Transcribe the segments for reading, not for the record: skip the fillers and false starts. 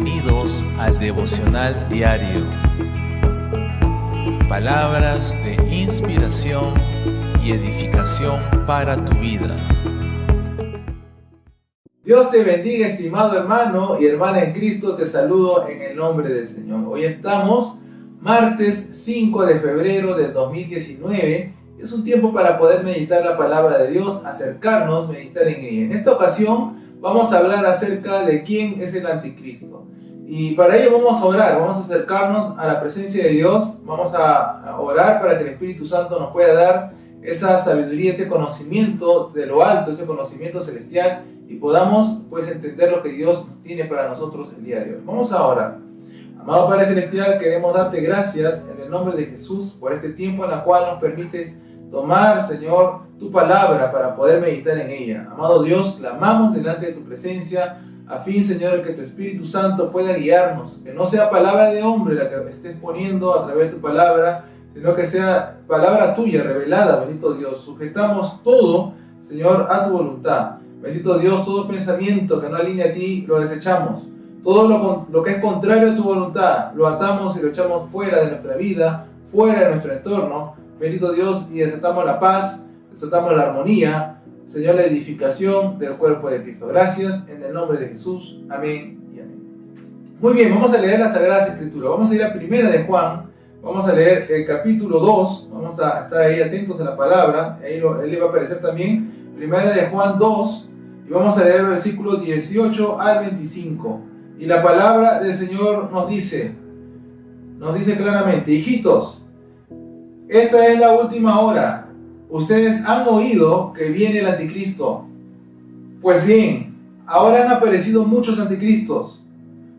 Bienvenidos al devocional diario. Palabras de inspiración y edificación para tu vida. Dios te bendiga, estimado hermano y hermana en Cristo. Te saludo en el nombre del Señor. Hoy estamos martes 5 de febrero del 2019. Es un tiempo para poder meditar la palabra de Dios, acercarnos, meditar en ella. En esta ocasión vamos a hablar acerca de quién es el anticristo. Y para ello vamos a orar, vamos a acercarnos a la presencia de Dios, vamos a orar para que el Espíritu Santo nos pueda dar esa sabiduría, ese conocimiento de lo alto, ese conocimiento celestial, y podamos pues entender lo que Dios tiene para nosotros el día de hoy. Vamos a orar. Amado Padre Celestial, queremos darte gracias en el nombre de Jesús por este tiempo en el cual nos permites tomar, Señor, tu palabra para poder meditar en ella. Amado Dios, clamamos delante de tu presencia a fin, Señor, que tu Espíritu Santo pueda guiarnos, que no sea palabra de hombre la que estés poniendo a través de tu palabra, sino que sea palabra tuya revelada, bendito Dios. Sujetamos todo, Señor, a tu voluntad. Bendito Dios, todo pensamiento que no alinea a ti, lo desechamos. Todo lo que es contrario a tu voluntad, lo atamos y lo echamos fuera de nuestra vida, fuera de nuestro entorno. Bendito Dios, y desatamos la paz, desatamos la armonía, Señor, la edificación del cuerpo de Cristo. Gracias, en el nombre de Jesús. Amén y amén. Muy bien, vamos a leer la Sagrada Escritura. Vamos a ir a Primera de Juan, vamos a leer el capítulo 2, vamos a estar ahí atentos a la palabra, ahí él le va a aparecer también, Primera de Juan 2, y vamos a leer el versículo 18 al 25. Y la palabra del Señor nos dice claramente: hijitos, esta es la última hora. Ustedes han oído que viene el anticristo. Pues bien, ahora han aparecido muchos anticristos.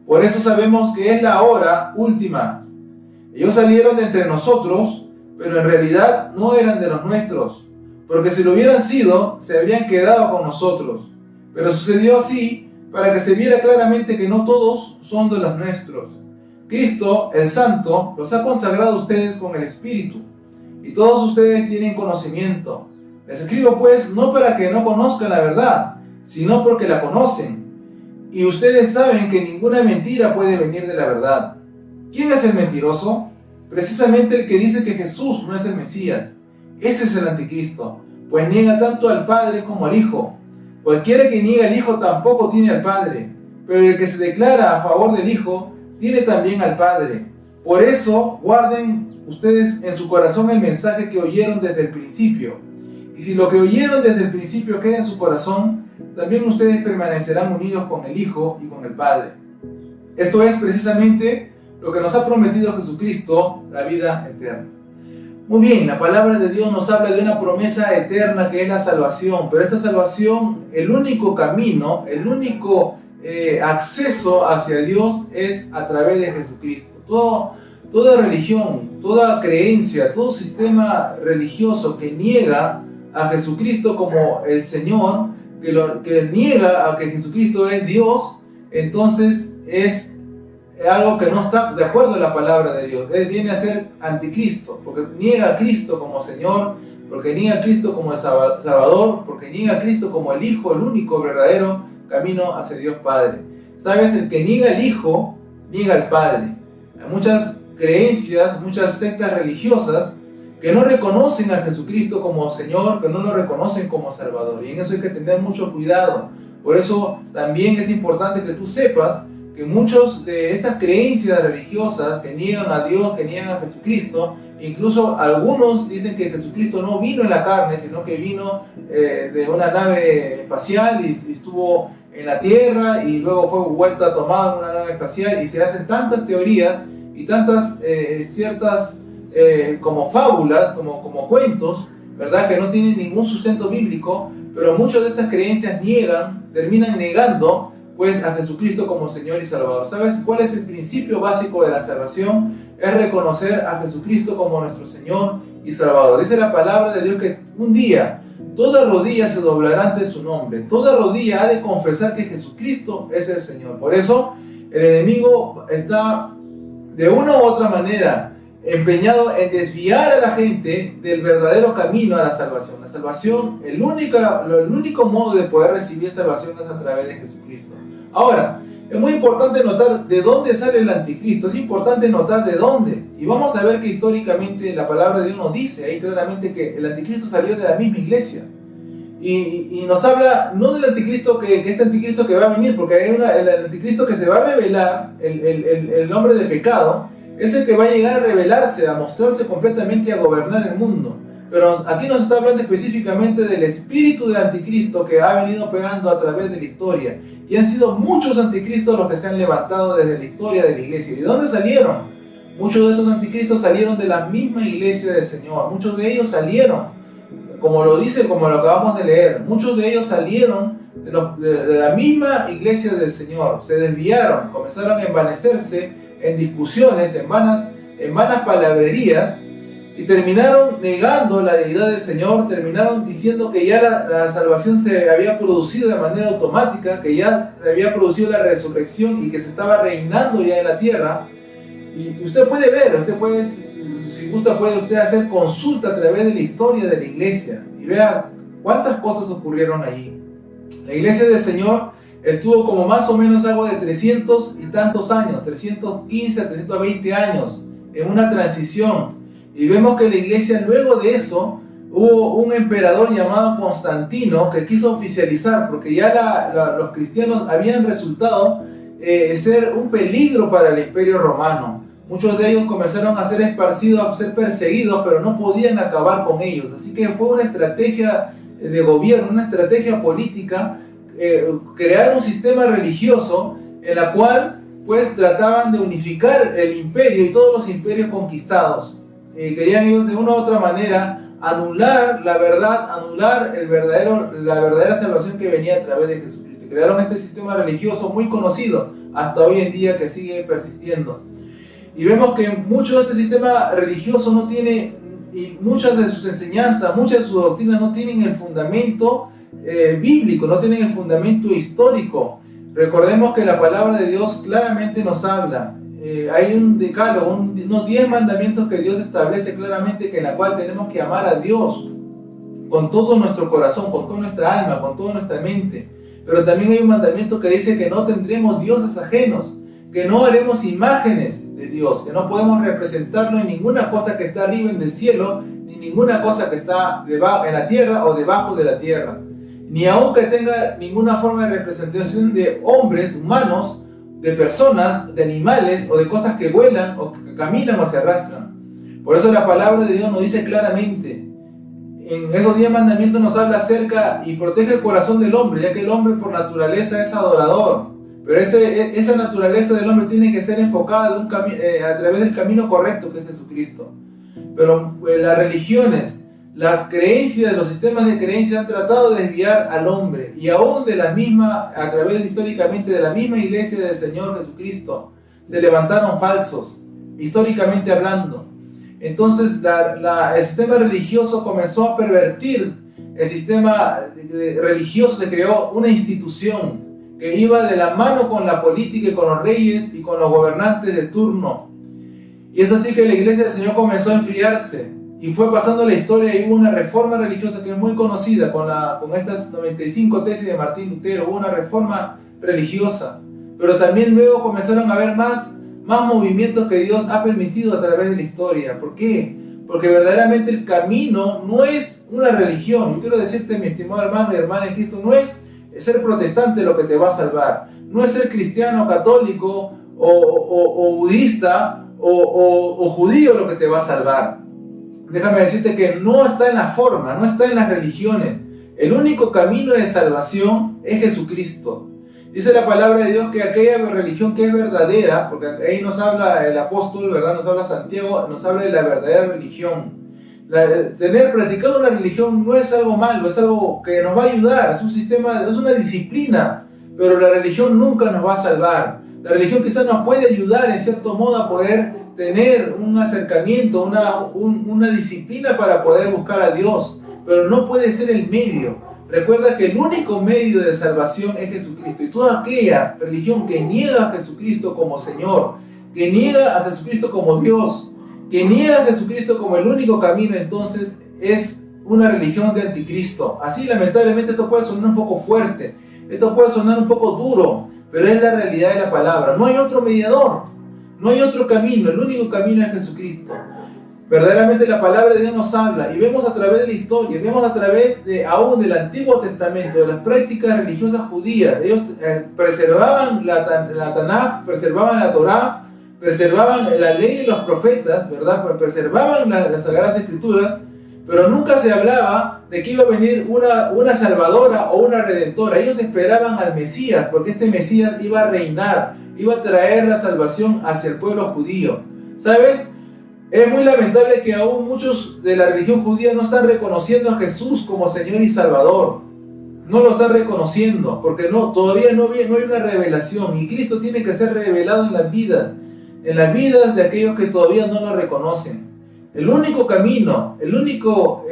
Por eso sabemos que es la hora última. Ellos salieron de entre nosotros, pero en realidad no eran de los nuestros, porque si lo hubieran sido, se habrían quedado con nosotros. Pero sucedió así para que se viera claramente que no todos son de los nuestros. Cristo, el Santo, los ha consagrado a ustedes con el Espíritu, y todos ustedes tienen conocimiento. Les escribo pues no para que no conozcan la verdad, sino porque la conocen. Y ustedes saben que ninguna mentira puede venir de la verdad. ¿Quién es el mentiroso? Precisamente el que dice que Jesús no es el Mesías. Ese es el anticristo, pues niega tanto al Padre como al Hijo. Cualquiera que niega al Hijo tampoco tiene al Padre, pero el que se declara a favor del Hijo tiene también al Padre. Por eso guarden ustedes en su corazón el mensaje que oyeron desde el principio. Y si lo que oyeron desde el principio queda en su corazón, también ustedes permanecerán unidos con el Hijo y con el Padre. Esto es precisamente lo que nos ha prometido Jesucristo, la vida eterna. Muy bien, la palabra de Dios nos habla de una promesa eterna que es la salvación, pero esta salvación, el único camino, el único acceso hacia Dios es a través de Jesucristo. Toda religión, toda creencia, todo sistema religioso que niega a Jesucristo como el Señor, que niega a que Jesucristo es Dios, entonces es algo que no está de acuerdo a la palabra de Dios. Él viene a ser anticristo, porque niega a Cristo como Señor, porque niega a Cristo como Salvador, porque niega a Cristo como el Hijo, el único verdadero camino hacia Dios Padre. ¿Sabes? El que niega al Hijo, niega al Padre. Hay muchas creencias, muchas sectas religiosas que no reconocen a Jesucristo como Señor, que no lo reconocen como Salvador, y en eso hay que tener mucho cuidado. Por eso también es importante que tú sepas que muchos de estas creencias religiosas que niegan a Dios, que niegan a Jesucristo, incluso algunos dicen que Jesucristo no vino en la carne, sino que vino de una nave espacial y estuvo en la tierra y luego fue vuelto a tomar una nave espacial, y se hacen tantas teorías y tantas ciertas como fábulas, como cuentos, ¿verdad?, que no tienen ningún sustento bíblico, pero muchas de estas creencias terminan negando pues a Jesucristo como Señor y Salvador. ¿Sabes cuál es el principio básico de la salvación? Es reconocer a Jesucristo como nuestro Señor y Salvador. Dice la palabra de Dios que un día toda rodilla se doblará ante su nombre, toda rodilla ha de confesar que Jesucristo es el Señor. Por eso el enemigo está de una u otra manera empeñado en desviar a la gente del verdadero camino a la salvación. La salvación, el único modo de poder recibir salvación es a través de Jesucristo. Ahora, Es muy importante notar de dónde sale el anticristo, es importante notar de dónde. Y vamos a ver que históricamente la palabra de Dios nos dice ahí claramente que el anticristo salió de la misma iglesia. Y nos habla no del anticristo este anticristo que va a venir, porque hay el anticristo que se va a revelar, el hombre de pecado, es el que va a llegar a revelarse, a mostrarse completamente y a gobernar el mundo. Pero aquí nos está hablando específicamente del espíritu del anticristo que ha venido pegando a través de la historia. Y han sido muchos anticristos los que se han levantado desde la historia de la iglesia. ¿Y de dónde salieron? Muchos de estos anticristos salieron de la misma iglesia del Señor. Muchos de ellos salieron, como lo dice, como lo acabamos de leer, muchos de ellos salieron de la misma iglesia del Señor. Se desviaron, comenzaron a envanecerse en discusiones, en vanas palabrerías, y terminaron negando la deidad del Señor, terminaron diciendo que ya la salvación se había producido de manera automática, que ya se había producido la resurrección y que se estaba reinando ya en la tierra. Y usted puede ver, si gusta puede usted hacer consulta a través de la historia de la iglesia y vea cuántas cosas ocurrieron allí. La iglesia del Señor estuvo como más o menos algo de 300 y tantos años, 315 a 320 años, en una transición. Y vemos que la iglesia, luego de eso, hubo un emperador llamado Constantino que quiso oficializar, porque ya los cristianos habían resultado ser un peligro para el imperio romano. Muchos de ellos comenzaron a ser esparcidos, a ser perseguidos, pero no podían acabar con ellos. Así que fue una estrategia de gobierno, una estrategia política, crear un sistema religioso en la cual pues trataban de unificar el imperio y todos los imperios conquistados. Querían ellos de una u otra manera anular la verdad, anular la verdadera salvación que venía a través de Jesucristo. Crearon este sistema religioso muy conocido hasta hoy en día, que sigue persistiendo. Y vemos que mucho de este sistema religioso no tiene, y muchas de sus enseñanzas, muchas de sus doctrinas no tienen el fundamento bíblico, no tienen el fundamento histórico. Recordemos que la palabra de Dios claramente nos habla. Hay un decálogo, unos 10 mandamientos que Dios establece claramente, que en la cual tenemos que amar a Dios con todo nuestro corazón, con toda nuestra alma, con toda nuestra mente. Pero también hay un mandamiento que dice que no tendremos dioses ajenos, que no haremos imágenes de Dios, que no podemos representarlo en ninguna cosa que está arriba en el cielo, ni ninguna cosa que está debajo, en la tierra o debajo de la tierra, ni aun que tenga ninguna forma de representación de hombres, humanos, de personas, de animales o de cosas que vuelan o que caminan o se arrastran. Por eso la palabra de Dios nos dice claramente, en esos 10 mandamientos nos habla acerca y protege el corazón del hombre, ya que el hombre por naturaleza es adorador, pero esa naturaleza del hombre tiene que ser enfocada a través del camino correcto, que es Jesucristo. Pero las religiones, las creencias, los sistemas de creencias han tratado de desviar al hombre, y aún de la misma, a través históricamente de la misma iglesia del Señor Jesucristo, se levantaron falsos, históricamente hablando. Entonces el sistema religioso comenzó a pervertir el sistema religioso, se creó una institución que iba de la mano con la política y con los reyes y con los gobernantes de turno. Y es así que la iglesia del Señor comenzó a enfriarse. Y fue pasando la historia y hubo una reforma religiosa que es muy conocida con estas 95 tesis de Martín Lutero. Hubo una reforma religiosa. Pero también luego comenzaron a haber más movimientos que Dios ha permitido a través de la historia. ¿Por qué? Porque verdaderamente el camino no es una religión. Yo quiero decirte, mi estimado hermano y hermana en Cristo, no es ser protestante lo que te va a salvar. No es ser cristiano, católico o budista o judío lo que te va a salvar. Déjame decirte que no está en la forma, no está en las religiones. El único camino de salvación es Jesucristo. Dice la palabra de Dios que aquella religión que es verdadera, porque ahí nos habla el apóstol, ¿verdad? Nos habla Santiago, nos habla de la verdadera religión. Practicado una religión no es algo malo, es algo que nos va a ayudar, es un sistema, es una disciplina, pero la religión nunca nos va a salvar. La religión quizás nos puede ayudar en cierto modo a poder tener un acercamiento, una disciplina para poder buscar a Dios, pero no puede ser el medio. Recuerda que el único medio de salvación es Jesucristo, y toda aquella religión que niega a Jesucristo como Señor, que niega a Jesucristo como Dios, que niega a Jesucristo como el único camino, entonces es una religión de anticristo. Así, lamentablemente, esto puede sonar un poco fuerte, esto puede sonar un poco duro, pero es la realidad de la palabra. No hay otro mediador, no hay otro camino, el único camino es Jesucristo. Verdaderamente la palabra de Dios nos habla y vemos a través de la historia, vemos a través aún del Antiguo Testamento, de las prácticas religiosas judías. Ellos preservaban la Tanaj, preservaban la Torá, preservaban la ley de los profetas, ¿verdad? Preservaban las Sagradas Escrituras, pero nunca se hablaba de que iba a venir una salvadora o una redentora. Ellos esperaban al Mesías, porque este Mesías iba a reinar, iba a traer la salvación hacia el pueblo judío. ¿Sabes? Es muy lamentable que aún muchos de la religión judía no están reconociendo a Jesús como Señor y Salvador. No lo están reconociendo, porque todavía no hay una revelación, y Cristo tiene que ser revelado en las vidas de aquellos que todavía no lo reconocen. El único camino, el único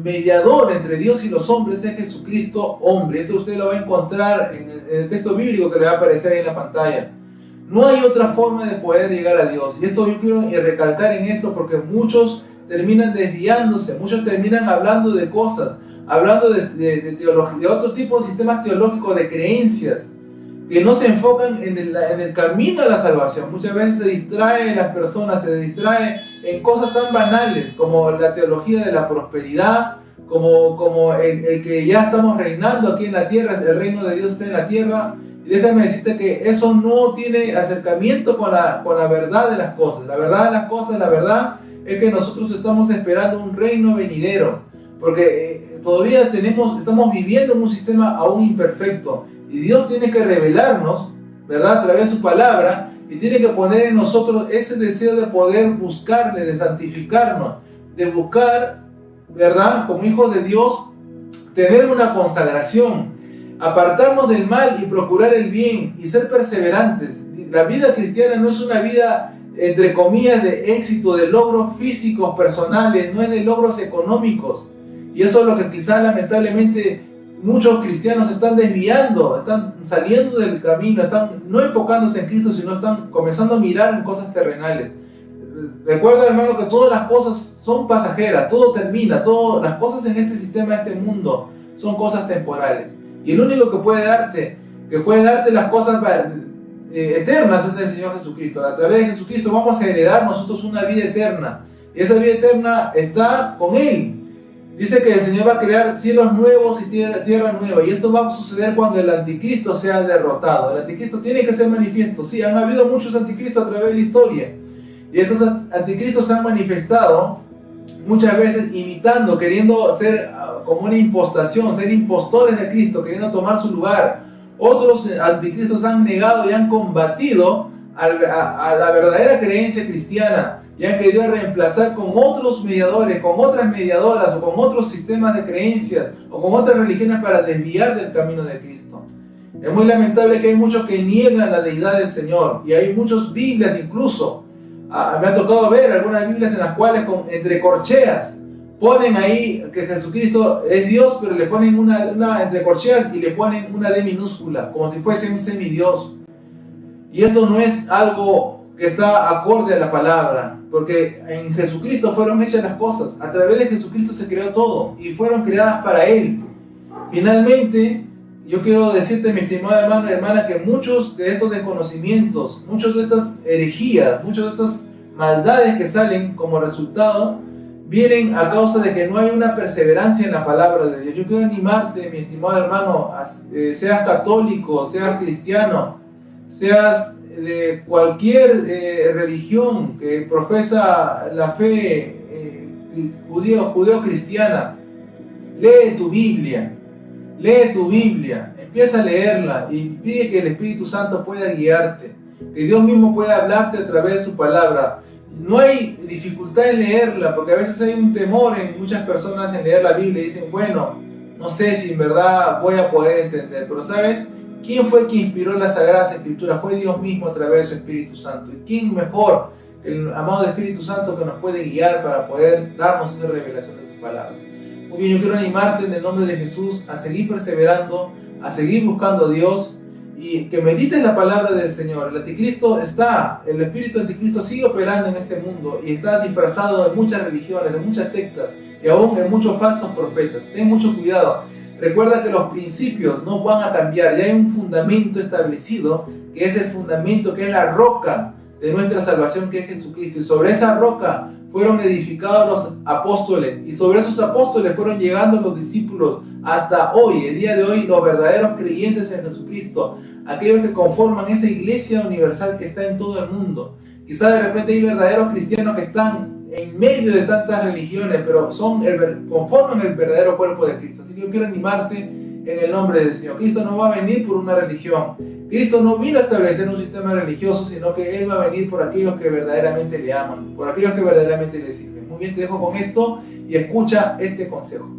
mediador entre Dios y los hombres es Jesucristo hombre. Esto usted lo va a encontrar en el texto bíblico que le va a aparecer ahí en la pantalla. No hay otra forma de poder llegar a Dios. Y esto yo quiero recalcar en esto porque muchos terminan desviándose, muchos terminan hablando de cosas, hablando de teología, de otro tipo de sistemas teológicos, de creencias, que no se enfocan en el camino a la salvación. Muchas veces se distraen las personas, se distraen en cosas tan banales como la teología de la prosperidad, como el que ya estamos reinando aquí en la tierra, el reino de Dios está en la tierra. Y déjame decirte que eso no tiene acercamiento con la verdad de las cosas. La verdad de las cosas, la verdad es que nosotros estamos esperando un reino venidero, porque todavía estamos viviendo en un sistema aún imperfecto, y Dios tiene que revelarnos, ¿verdad?, a través de su palabra, y tiene que poner en nosotros ese deseo de poder buscarle, de santificarnos, de buscar, ¿verdad?, como hijos de Dios, tener una consagración, apartarnos del mal y procurar el bien y ser perseverantes. La vida cristiana no es una vida, entre comillas, de éxito, de logros físicos, personales, no es de logros económicos. Y eso es lo que quizás lamentablemente muchos cristianos están desviando, están saliendo del camino, están no enfocándose en Cristo, sino están comenzando a mirar en cosas terrenales. Recuerda, hermano, que todas las cosas son pasajeras, todo termina, las cosas en este sistema, en este mundo, son cosas temporales. Y el único que puede darte las cosas eternas es el Señor Jesucristo. A través de Jesucristo vamos a heredar nosotros una vida eterna. Y esa vida eterna está con Él. Dice que el Señor va a crear cielos nuevos y tierra nueva. Y esto va a suceder cuando el anticristo sea derrotado. El anticristo tiene que ser manifiesto. Sí, han habido muchos anticristos a través de la historia. Y estos anticristos se han manifestado muchas veces imitando, queriendo ser como una impostación, ser impostores de Cristo, queriendo tomar su lugar. Otros anticristos han negado y han combatido a la verdadera creencia cristiana y han querido reemplazar con otros mediadores, con otras mediadoras o con otros sistemas de creencias o con otras religiones para desviar del camino de Cristo. Es muy lamentable que hay muchos que niegan la deidad del Señor, y hay muchas Biblias incluso. Me ha tocado ver algunas Biblias en las cuales entre corcheas ponen ahí que Jesucristo es Dios, pero le ponen una entre corcheas y le ponen una D minúscula, como si fuese un semidios. Y esto no es algo que está acorde a la palabra, porque en Jesucristo fueron hechas las cosas. A través de Jesucristo se creó todo y fueron creadas para Él. Finalmente, yo quiero decirte, mi estimado hermano y hermana, que muchos de estos desconocimientos, muchas de estas herejías, muchas de estas maldades que salen como resultado, vienen a causa de que no hay una perseverancia en la palabra de Dios. Yo quiero animarte, mi estimado hermano, seas católico, seas cristiano, seas de cualquier religión que profesa la fe judeo-cristiana, lee tu Biblia, empieza a leerla y pide que el Espíritu Santo pueda guiarte, que Dios mismo pueda hablarte a través de su palabra. No hay dificultad en leerla, porque a veces hay un temor en muchas personas en leer la Biblia y dicen, bueno, no sé si en verdad voy a poder entender, pero ¿sabes? ¿Quién fue quien inspiró las Sagradas Escrituras? Fue Dios mismo a través de su Espíritu Santo. ¿Y quién mejor que el amado Espíritu Santo que nos puede guiar para poder darnos esa revelación de su palabra? Muy bien, yo quiero animarte en el nombre de Jesús a seguir perseverando, a seguir buscando a Dios y que medites la palabra del Señor. El espíritu anticristo sigue operando en este mundo y está disfrazado de muchas religiones, de muchas sectas y aún de muchos falsos profetas. Ten mucho cuidado. Recuerda que los principios no van a cambiar, ya hay un fundamento establecido, que es el fundamento, que es la roca de nuestra salvación, que es Jesucristo, y sobre esa roca fueron edificados los apóstoles, y sobre esos apóstoles fueron llegando los discípulos hasta hoy, el día de hoy, los verdaderos creyentes en Jesucristo, aquellos que conforman esa iglesia universal que está en todo el mundo. Quizá de repente hay verdaderos cristianos que están en medio de tantas religiones, pero conforman el verdadero cuerpo de Cristo. Así que yo quiero animarte en el nombre del Señor. Cristo no va a venir por una religión. Cristo no vino a establecer un sistema religioso, sino que Él va a venir por aquellos que verdaderamente le aman, por aquellos que verdaderamente le sirven. Muy bien, te dejo con esto y escucha este consejo.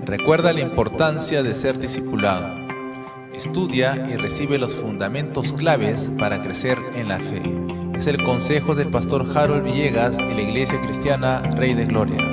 Recuerda la importancia de ser discipulado. Estudia y recibe los fundamentos claves para crecer en la fe. Es el consejo del pastor Harold Villegas de la Iglesia Cristiana Rey de Gloria.